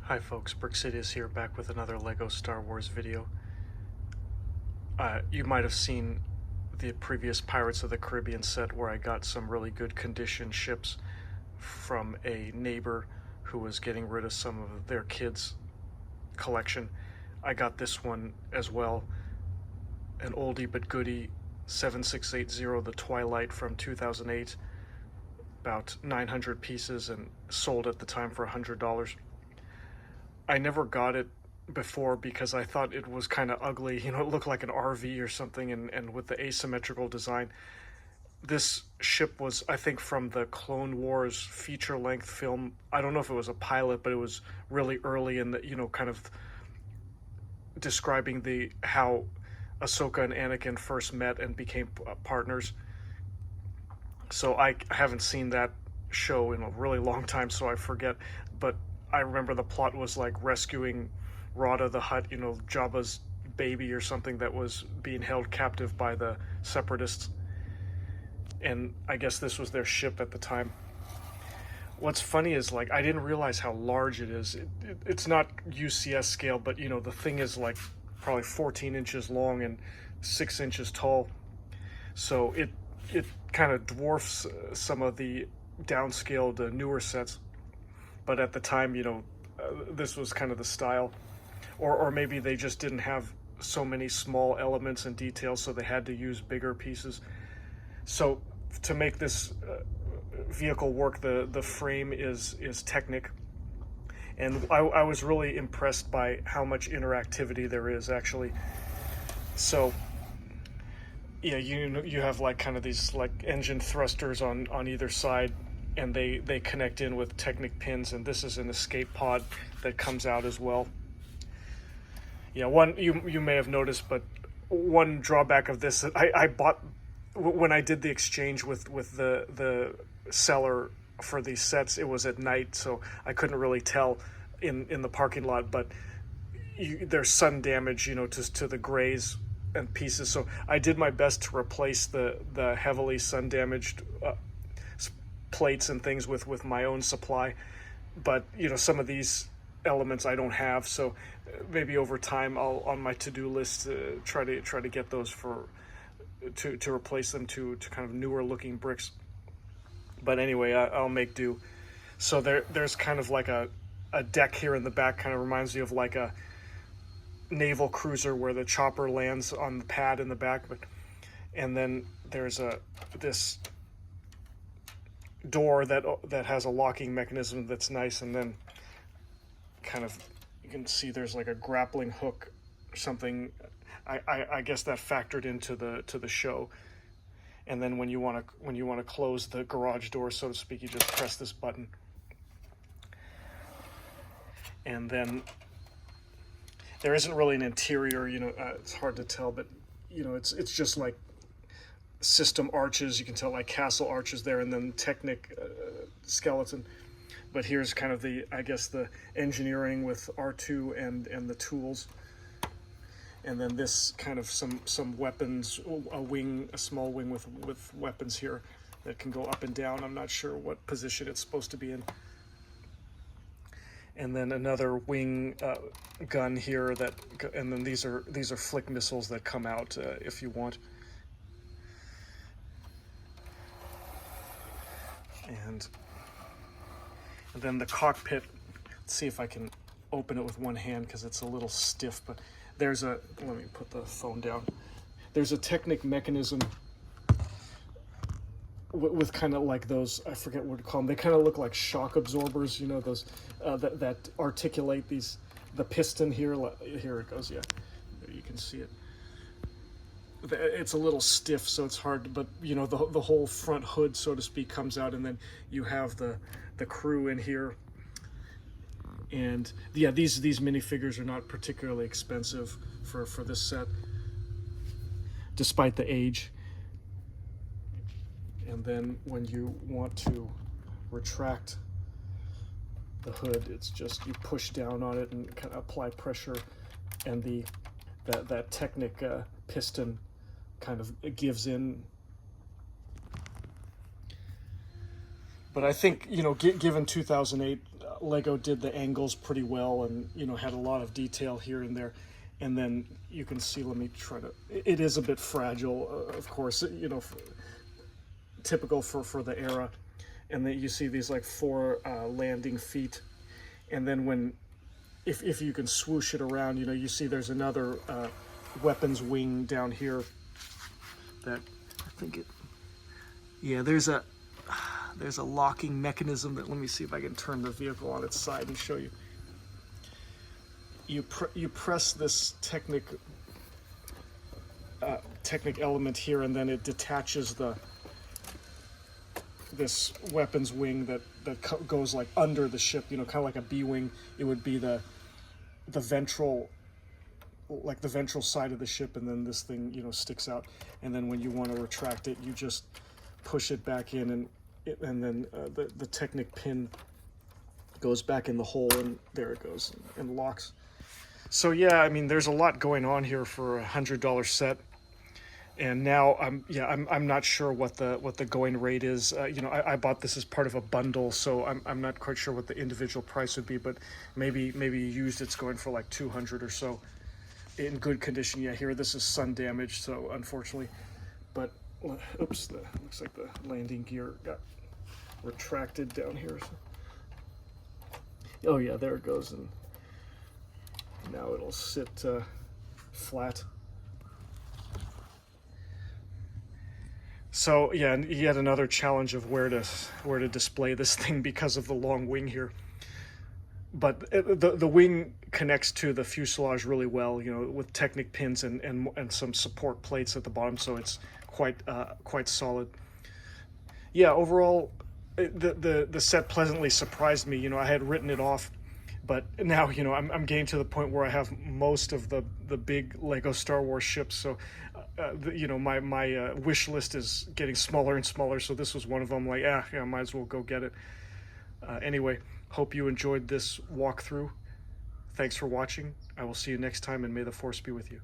Hi folks, BrickSidious here, back with another LEGO Star Wars video. You might have seen the previous Pirates of the Caribbean set where I got some really good condition ships from a neighbor who was getting rid of some of their kids' collection. I got this one as well, an oldie but goodie 7680, the Twilight from 2008, about 900 pieces and sold at the time for $100. I never got it before because I thought it was kind of ugly. You know, it looked like an RV or something, and with the asymmetrical design. This ship was, I think, from the Clone Wars feature-length film. I don't know if it was a pilot, but it was really early in the, kind of describing how Ahsoka and Anakin first met and became partners. So I haven't seen that show in a really long time, so I forget. But I remember the plot was like rescuing Rada the Hutt, Jabba's baby or something that was being held captive by the Separatists. And I guess this was their ship at the time. What's funny is, like, I didn't realize how large it is. It's not UCS scale, but, the thing is, like, probably 14 inches long and 6 inches tall. So it kind of dwarfs some of the downscaled newer sets. But at the time, this was kind of the style. Or maybe they just didn't have so many small elements and details, so they had to use bigger pieces. So to make this vehicle work, the frame is Technic. And I was really impressed by how much interactivity there is, actually. So yeah, you have like kind of these like engine thrusters on either side, and they connect in with Technic pins, and this is an escape pod that comes out as well. Yeah, one you may have noticed, but one drawback of this, I bought when I did the exchange with the seller for these sets. It was at night, so I couldn't really tell in the parking lot, but there's sun damage, to the grays and pieces. So I did my best to replace the heavily sun damaged plates and things with my own supply, but some of these elements I don't have, so maybe over time I'll, on my to-do list, try to get those to replace them to kind of newer looking bricks. But anyway, I'll make do. So there's kind of like a deck here in the back, kind of reminds me of like a naval cruiser where the chopper lands on the pad in the back. And then there's this door that has a locking mechanism that's nice, and then kind of you can see there's like a grappling hook or something. I guess that factored into the show. And then when you want to close the garage door, so to speak, you just press this button. And then there isn't really an interior, it's hard to tell, but it's just like system arches. You can tell like castle arches there, and then Technic skeleton. But here's kind of the engineering with R2 and the tools. And then this kind of some weapons, a small wing with weapons here that can go up and down. I'm not sure what position it's supposed to be in. And then another wing gun here and then these are flick missiles that come out if you want. And then the cockpit. Let's see if I can open it with one hand because it's a little stiff, but let me put the phone down. There's a Technic mechanism with kind of like those, I forget what to call them. They kind of look like shock absorbers, those that articulate the piston here. Here it goes, yeah. There you can see it. It's a little stiff, so it's hard, but the whole front hood, so to speak, comes out, and then you have the crew in here. And yeah, these minifigures are not particularly expensive for this set, despite the age. And then when you want to retract the hood, it's just you push down on it and kind of apply pressure, and that Technic piston kind of gives in. But I think, you know, given 2008, Lego did the angles pretty well, and, you know, had a lot of detail here and there. And then you can see, let me try to, it is a bit fragile, of course, you know, typical for the era. And then you see these like 4 landing feet. And then when, if you can swoosh it around, you know, you see there's another weapons wing down here that I think it, yeah, there's a locking mechanism that, let me see if I can turn the vehicle on its side and show you. You press this Technic element here, and then it detaches this weapons wing that goes like under the ship, you know, kind of like a B-wing. It would be the ventral, like the ventral side of the ship, and then this thing, you know, sticks out. And then when you want to retract it, you just push it back in, and then the Technic pin goes back in the hole, and there it goes and locks. So yeah, I mean, there's a lot going on here for $100 set. And now I'm not sure what the going rate is. You know, I bought this as part of a bundle, so I'm not quite sure what the individual price would be, but maybe used it's going for like 200 or so. In good condition, yeah. Here this is sun damaged, so unfortunately, but oops, looks like the landing gear got retracted down here. So. Oh yeah, there it goes, and now it'll sit flat. So yeah, and yet another challenge of where to display this thing because of the long wing here. But the wing connects to the fuselage really well, you know, with Technic pins and some support plates at the bottom, so it's quite solid. Yeah, overall, the set pleasantly surprised me. You know, I had written it off, but now, you know, I'm getting to the point where I have most of the big Lego Star Wars ships, so you know, my wish list is getting smaller and smaller. So this was one of them. Like, yeah, might as well go get it. Anyway, hope you enjoyed this walkthrough. Thanks for watching. I will see you next time, and may the Force be with you.